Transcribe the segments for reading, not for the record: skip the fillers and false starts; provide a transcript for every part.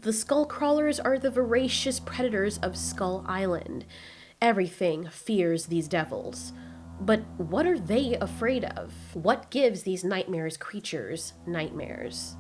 The Skullcrawlers are the voracious predators of Skull Island. Everything fears these devils. But what are they afraid of? What gives these nightmares creatures nightmares?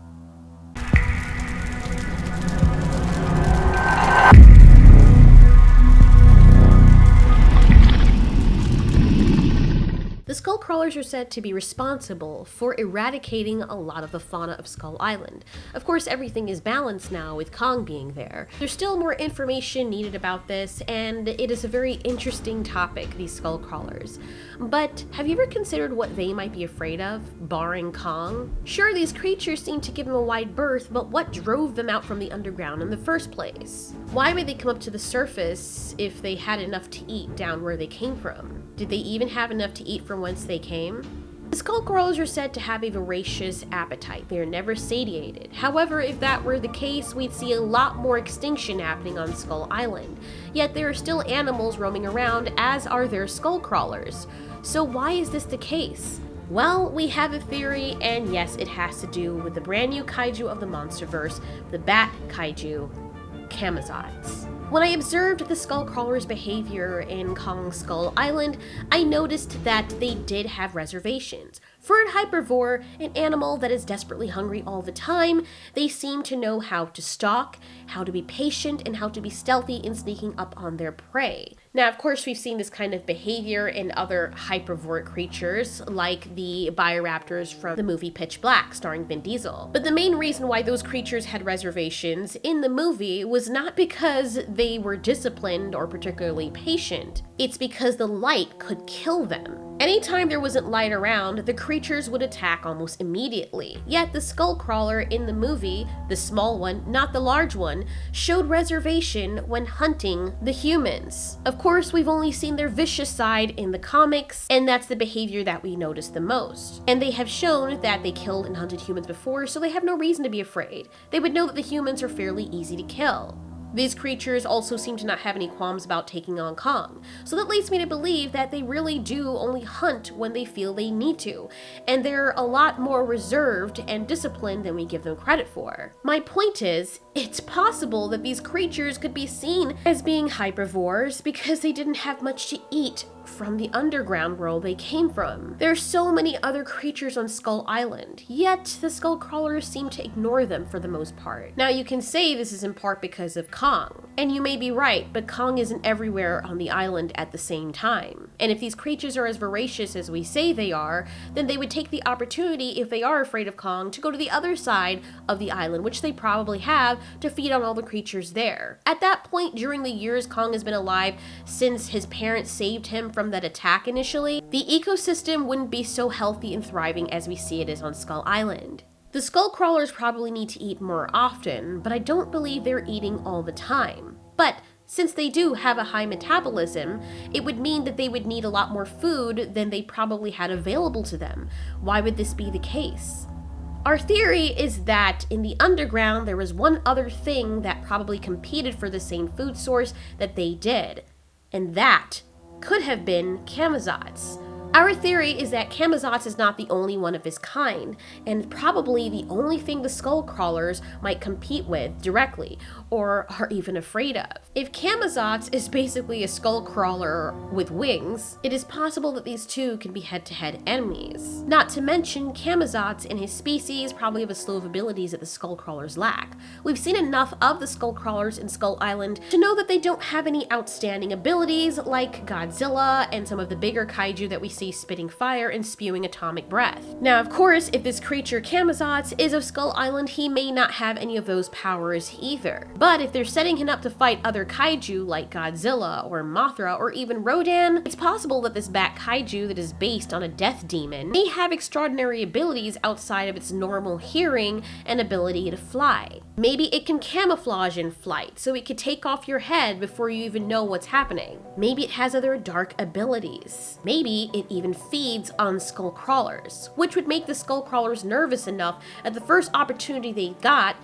The Skullcrawlers are said to be responsible for eradicating a lot of the fauna of Skull Island. Of course, everything is balanced now with Kong being there. There's still more information needed about this, and it is a very interesting topic, these Skullcrawlers. But have you ever considered what they might be afraid of, barring Kong? Sure, these creatures seem to give them a wide berth, but what drove them out from the underground in the first place? Why would they come up to the surface if they had enough to eat down where they came from? Did they even have enough to eat from whence they came? The Skullcrawlers are said to have a voracious appetite. They are never satiated. However, if that were the case, we'd see a lot more extinction happening on Skull Island. Yet there are still animals roaming around, as are their Skullcrawlers. So why is this the case? Well, we have a theory, and yes, it has to do with the brand new kaiju of the monsterverse, the Bat Kaiju, Camazotz. When I observed the Skullcrawlers' behavior in Kong Skull Island, I noticed that they did have reservations. For a herbivore, an animal that is desperately hungry all the time, they seem to know how to stalk, how to be patient, and how to be stealthy in sneaking up on their prey. Now, of course, we've seen this kind of behavior in other hypervoric creatures, like the Bioraptors from the movie Pitch Black, starring Vin Diesel. But the main reason why those creatures had reservations in the movie was not because they were disciplined or particularly patient. It's because the light could kill them. Anytime there wasn't light around, the creatures would attack almost immediately. Yet the Skullcrawler in the movie, the small one, not the large one, showed reservation when hunting the humans. Of course, we've only seen their vicious side in the comics, and that's the behavior that we notice the most. And they have shown that they killed and hunted humans before, so they have no reason to be afraid. They would know that the humans are fairly easy to kill. These creatures also seem to not have any qualms about taking on Kong, so that leads me to believe that they really do only hunt when they feel they need to, and they're a lot more reserved and disciplined than we give them credit for. My point is, it's possible that these creatures could be seen as being herbivores because they didn't have much to eat from the underground world they came from. There are so many other creatures on Skull Island, yet the Skullcrawlers seem to ignore them for the most part. Now, you can say this is in part because of Kong, and you may be right, but Kong isn't everywhere on the island at the same time. And if these creatures are as voracious as we say they are, then they would take the opportunity, if they are afraid of Kong, to go to the other side of the island, which they probably have, to feed on all the creatures there. At that point, during the years Kong has been alive since his parents saved him from that attack initially, the ecosystem wouldn't be so healthy and thriving as we see it is on Skull Island. The Skullcrawlers probably need to eat more often, but I don't believe they're eating all the time. But since they do have a high metabolism, it would mean that they would need a lot more food than they probably had available to them. Why would this be the case? Our theory is that in the underground there was one other thing that probably competed for the same food source that they did, and that could have been Camazotz. Our theory is that Camazotz is not the only one of his kind, and probably the only thing the Skullcrawlers might compete with directly, or are even afraid of. If Camazotz is basically a Skullcrawler with wings, it is possible that these two can be head-to-head enemies. Not to mention, Camazotz and his species probably have a slew of abilities that the Skullcrawlers lack. We've seen enough of the Skullcrawlers in Skull Island to know that they don't have any outstanding abilities like Godzilla and some of the bigger kaiju that we see spitting fire and spewing atomic breath. Now, of course, if this creature Camazotz is of Skull Island, he may not have any of those powers either. But if they're setting him up to fight other kaiju like Godzilla or Mothra or even Rodan, it's possible that this Bat Kaiju that is based on a death demon may have extraordinary abilities outside of its normal hearing and ability to fly. Maybe it can camouflage in flight, so it could take off your head before you even know what's happening. Maybe it has other dark abilities. Maybe it even feeds on Skullcrawlers, which would make the Skullcrawlers nervous enough at the first opportunity they got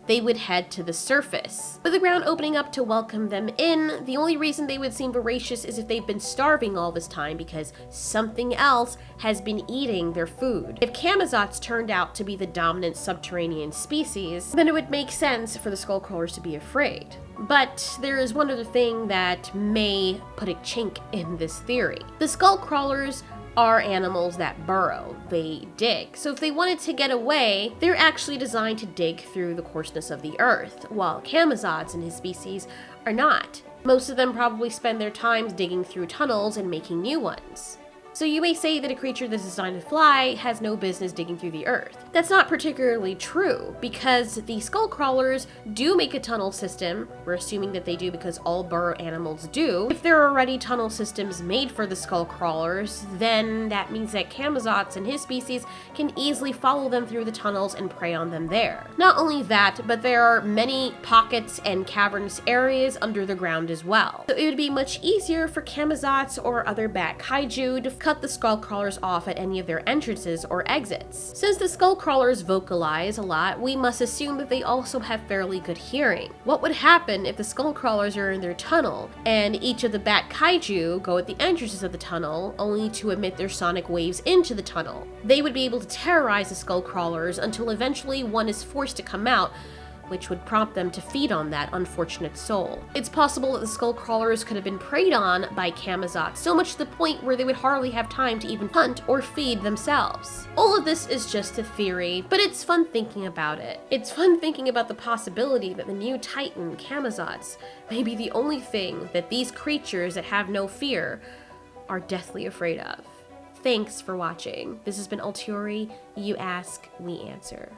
they would head to the surface. With the ground opening up to welcome them in, the only reason they would seem voracious is if they've been starving all this time because something else has been eating their food. If Camazotz turned out to be the dominant subterranean species, then it would make sense for the Skullcrawlers to be afraid. But there is one other thing that may put a chink in this theory. The Skullcrawlers are animals that burrow, they dig. So if they wanted to get away, they're actually designed to dig through the coarseness of the earth, while Camazotz and his species are not. Most of them probably spend their time digging through tunnels and making new ones. So you may say that a creature that's designed to fly has no business digging through the earth. That's not particularly true, because the Skullcrawlers do make a tunnel system. We're assuming that they do because all burrow animals do. If there are already tunnel systems made for the Skullcrawlers, then that means that Camazotz and his species can easily follow them through the tunnels and prey on them there. Not only that, but there are many pockets and cavernous areas under the ground as well. So it would be much easier for Camazotz or other bat kaiju to cut the Skullcrawlers off at any of their entrances or exits. Since the Skullcrawlers vocalize a lot, we must assume that they also have fairly good hearing. What would happen if the Skullcrawlers are in their tunnel, and each of the bat kaiju go at the entrances of the tunnel, only to emit their sonic waves into the tunnel? They would be able to terrorize the Skullcrawlers until eventually one is forced to come out, which would prompt them to feed on that unfortunate soul. It's possible that the Skullcrawlers could have been preyed on by Camazotz, so much to the point where they would hardly have time to even hunt or feed themselves. All of this is just a theory, but it's fun thinking about it. It's fun thinking about the possibility that the new Titan, Camazotz, may be the only thing that these creatures that have no fear are deathly afraid of. Thanks for watching. This has been Altiori. You ask, we answer.